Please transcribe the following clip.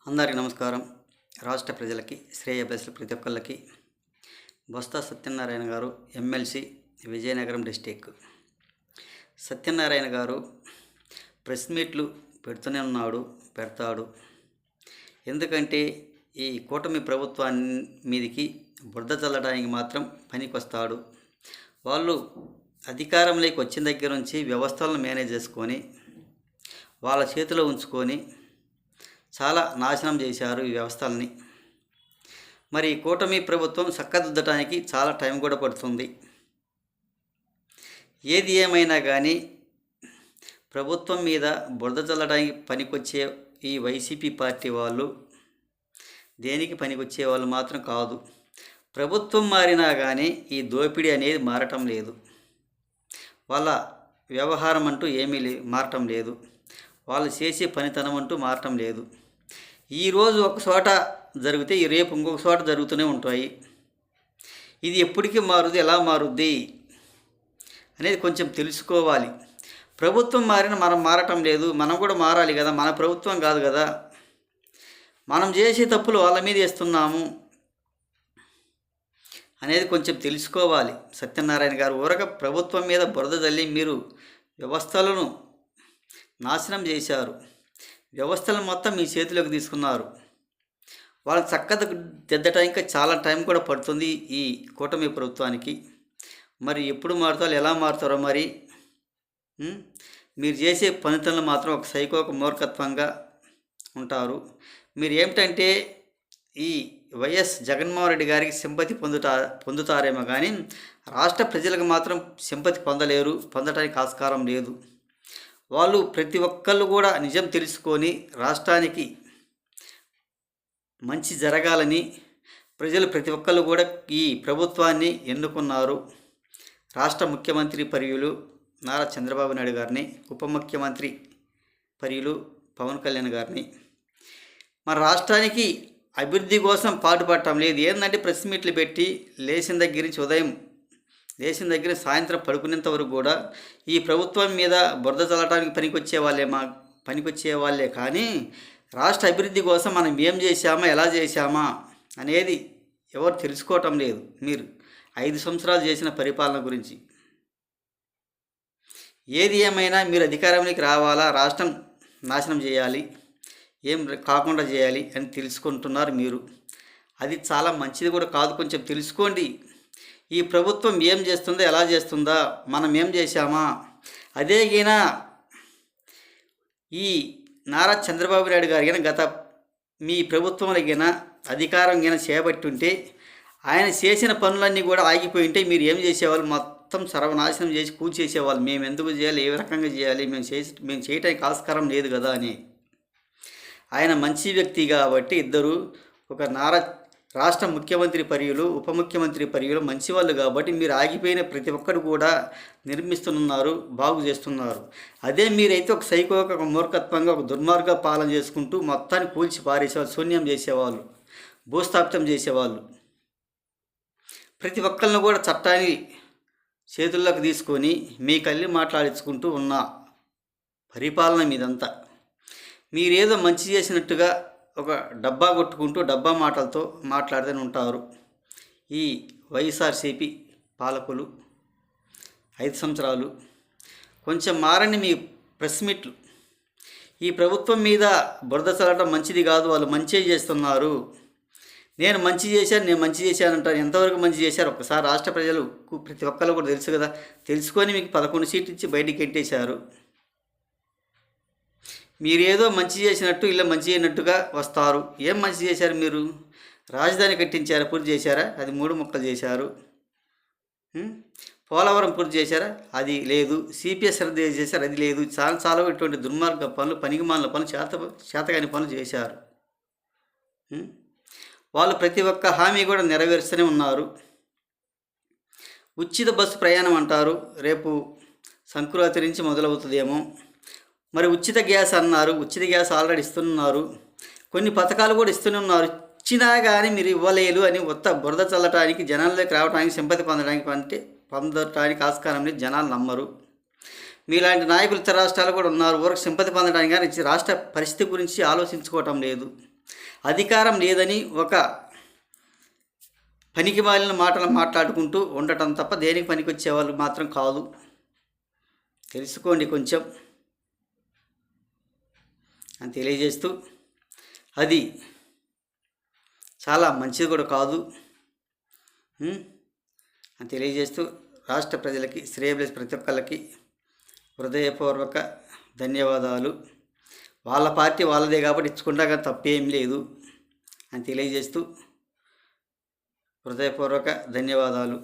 అందరికీ నమస్కారం. రాష్ట్ర ప్రజలకి, శ్రేయోభిలాషులు ప్రతి ఒక్కళ్ళకి బొత్స సత్యనారాయణ గారు ఎమ్మెల్సీ విజయనగరం డిస్టిక్. సత్యనారాయణ గారు ప్రెస్ మీట్లు పెడుతూనే ఉన్నాడు, పెడతాడు. ఎందుకంటే ఈ కూటమి ప్రభుత్వాన్ని మీదికి బురద చల్లడానికి మాత్రం పనికొస్తాడు. వాళ్ళు అధికారంలోకి వచ్చిన దగ్గర నుంచి వ్యవస్థలను మేనేజ్ చేసుకొని వాళ్ళ చేతిలో ఉంచుకొని చాలా నాశనం చేశారు ఈ వ్యవస్థల్ని. మరి కూటమి ప్రభుత్వం చక్కదిద్దటానికి చాలా టైం కూడా పడుతుంది. ఏది ఏమైనా కానీ ప్రభుత్వం మీద బురద చల్లడానికి పనికొచ్చే ఈ వైసీపీ పార్టీ వాళ్ళు దేనికి పనికొచ్చే వాళ్ళు మాత్రం కాదు. ప్రభుత్వం మారినా కానీ ఈ దోపిడీ అనేది మారటం లేదు. వాళ్ళ వ్యవహారం అంటూ ఏమీ మారటం లేదు. వాళ్ళు చేసే పనితనం అంటూ మారటం లేదు. ఈరోజు ఒక చోట జరిగితే ఈ రేపు ఇంకొక చోట జరుగుతూనే ఉంటాయి. ఇది ఎప్పటికీ మారుద్ది, ఎలా మారుద్ది అనేది కొంచెం తెలుసుకోవాలి. ప్రభుత్వం మారిన మనం మారటం లేదు, మనం కూడా మారాలి కదా. మన ప్రభుత్వం కాదు కదా, మనం చేసే తప్పులు వాళ్ళ మీద వేస్తున్నాము అనేది కొంచెం తెలుసుకోవాలి. సత్యనారాయణ గారు ఊరక ప్రభుత్వం మీద బురద జల్లి మీరు వ్యవస్థలను నాశనం చేశారు. వ్యవస్థలను మొత్తం మీ చేతిలోకి తీసుకున్నారు. వాళ్ళు దిద్దటానికి చాలా టైం కూడా పడుతుంది ఈ కూటమి ప్రభుత్వానికి. మరి ఎప్పుడు మారుతారో, ఎలా మారుతారో మరి. మీరు చేసే పనితనం మాత్రం ఒక సైకో, ఒక మూర్ఖత్వంగా ఉంటారు. మీరు ఏమిటంటే ఈ వైఎస్ జగన్మోహన్ రెడ్డి గారికి సింపతి పొందుతారేమో కానీ రాష్ట్ర ప్రజలకు మాత్రం సింపతి పొందలేరు, పొందటానికి ఆస్కారం లేదు. వాళ్ళు ప్రతి ఒక్కళ్ళు కూడా నిజం తెలుసుకొని రాష్ట్రానికి మంచి జరగాలని ప్రజలు ప్రతి ఒక్కళ్ళు కూడా ఈ ప్రభుత్వాన్ని ఎన్నుకున్నారు. రాష్ట్ర ముఖ్యమంత్రి పర్యులు నారా చంద్రబాబు నాయుడు గారిని, ఉప ముఖ్యమంత్రి పర్యులు పవన్ కళ్యాణ్ గారిని. మన రాష్ట్రానికి అభివృద్ధి కోసం పాటుపడటం లేదు. ఏంటంటే ప్రెస్ మీట్లు పెట్టి లేచిన దగ్గర నుంచి ఉదయం లేచిన దగ్గర సాయంత్రం పడుకునేంత వరకు కూడా ఈ ప్రభుత్వం మీద బురద చల్లడానికి పనికొచ్చే వాళ్ళే కానీ రాష్ట్ర అభివృద్ధి కోసం మనం ఏం చేశామా, ఎలా చేశామా అనేది ఎవరు తెలుసుకోవటం లేదు. మీరు 5 సంవత్సరాలు చేసిన పరిపాలన గురించి ఏది ఏమైనా మీరు అధికారంలోకి రావాలా, రాష్ట్రం నాశనం చేయాలి, ఏం కాకుండా చేయాలి అని తెలుసుకుంటున్నారు మీరు. అది చాలా మంచిది కూడా కాదు. కొంచెం తెలుసుకోండి. ఈ ప్రభుత్వం ఏం చేస్తుందో, ఎలా చేస్తుందా, మనం ఏం చేశామా. అదే గిన ఈ నారా చంద్రబాబు నాయుడు గారు గిన మీ ప్రభుత్వంలో గిన అధికారం గిన చేపట్టుంటే ఆయన చేసిన పనులన్నీ కూడా ఆగిపోయి ఉంటే మీరు ఏం చేసేవాళ్ళు? మొత్తం సర్వనాశనం చేసి కూల్చేసేవాళ్ళు. మేము ఎందుకు చేయాలి, ఏ రకంగా చేయాలి, మేము చేయటానికి ఆస్కారం లేదు కదా అని. ఆయన మంచి వ్యక్తి కాబట్టి ఇద్దరు, ఒక రాష్ట్ర ముఖ్యమంత్రి పర్యులు, ఉప ముఖ్యమంత్రి పర్యులు మంచివాళ్ళు కాబట్టి మీరు ఆగిపోయిన ప్రతి ఒక్కరు కూడా నిర్మిస్తున్నారు, బాగు చేస్తున్నారు. అదే మీరైతే ఒక సైకో, ఒక మూర్ఖత్వంగా, ఒక దుర్మార్గ పాలన చేసుకుంటూ మొత్తాన్ని కూల్చి పారేసేవాళ్ళు, శూన్యం చేసేవాళ్ళు, భూస్థాపితం చేసేవాళ్ళు. ప్రతి ఒక్కరిని కూడా చట్టాన్ని చేతుల్లోకి తీసుకొని మీ కళ్ళి మాట్లాడించుకుంటూ ఉన్న పరిపాలన మీదంతా. మీరేదో మంచి చేసినట్టుగా ఒక డబ్బా కొట్టుకుంటూ డబ్బా మాటలతో మాట్లాడుతూనే ఉంటారు ఈ వైఎస్ఆర్సీపీ పాలకులు. 5 సంవత్సరాలు కొంచెం మారండి మీ ప్రెస్ మీట్లు. ఈ ప్రభుత్వం మీద బురద చల్లడం మంచిది కాదు. వాళ్ళు మంచి చేస్తున్నారు. నేను మంచి చేశానంటారు. ఎంతవరకు మంచి చేశారు ఒకసారి రాష్ట్ర ప్రజలకు ప్రతి ఒక్కరు కూడా తెలుసు కదా. తెలుసుకొని మీకు 11 సీట్లు ఇచ్చి బయటికి ఎట్టేశారు. మీరేదో మంచి చేసినట్టు, ఇలా మంచి చేయనట్టుగా వస్తారు. ఏం మంచి చేశారు మీరు? రాజధాని కట్టించారా, పూర్తి చేశారా? అది 3 ముక్కలు చేశారు. పోలవరం పూర్తి చేశారా? అది లేదు. సిపిఎస్ రద్దు చేశారు, అది లేదు. చాలా ఇటువంటి దుర్మార్గ పనులు, పనికిమాలిన పనులు, చేతగాని పనులు చేశారు. వాళ్ళు ప్రతి ఒక్క హామీ కూడా నెరవేరుస్తూనే ఉన్నారు. ఉచిత బస్సు ప్రయాణం అంటారు, రేపు సంక్రాంతి నుంచి మొదలవుతుందేమో. మరి ఉచిత గ్యాస్ అన్నారు, ఉచిత గ్యాస్ ఆల్రెడీ ఇస్తున్నారు. కొన్ని పథకాలు కూడా ఇస్తూనే ఉన్నారు. ఇచ్చినా కానీ మీరు ఇవ్వలేదు అని బురద చల్లటానికి, జనాల్లోకి రావడానికి, సింపతి పొందటానికి ఆస్కారం లేదు. జనాలు నమ్మరు. మీలాంటి నాయకులు ఇతర రాష్ట్రాలు కూడా ఉన్నారు. ఊరికి సింపతి పొందడానికి కానీ రాష్ట్ర పరిస్థితి గురించి ఆలోచించుకోవటం లేదు. అధికారం లేదని ఒక పనికి మాలిన మాటలు మాట్లాడుకుంటూ ఉండటం తప్ప దేనికి పనికొచ్చే వాళ్ళు మాత్రం కాదు. తెలుసుకోండి కొంచెం అని తెలియజేస్తూ, అది చాలా మంచిది కూడా కాదు అని తెలియజేస్తూ, రాష్ట్ర ప్రజలకి, శ్రేయబ్లెస్ ప్రతి ఒక్కళ్ళకి హృదయపూర్వక ధన్యవాదాలు. వాళ్ళ పార్టీ వాళ్ళదే కాబట్టి ఇచ్చుకుంటా తప్పేం లేదు అని తెలియజేస్తూ హృదయపూర్వక ధన్యవాదాలు.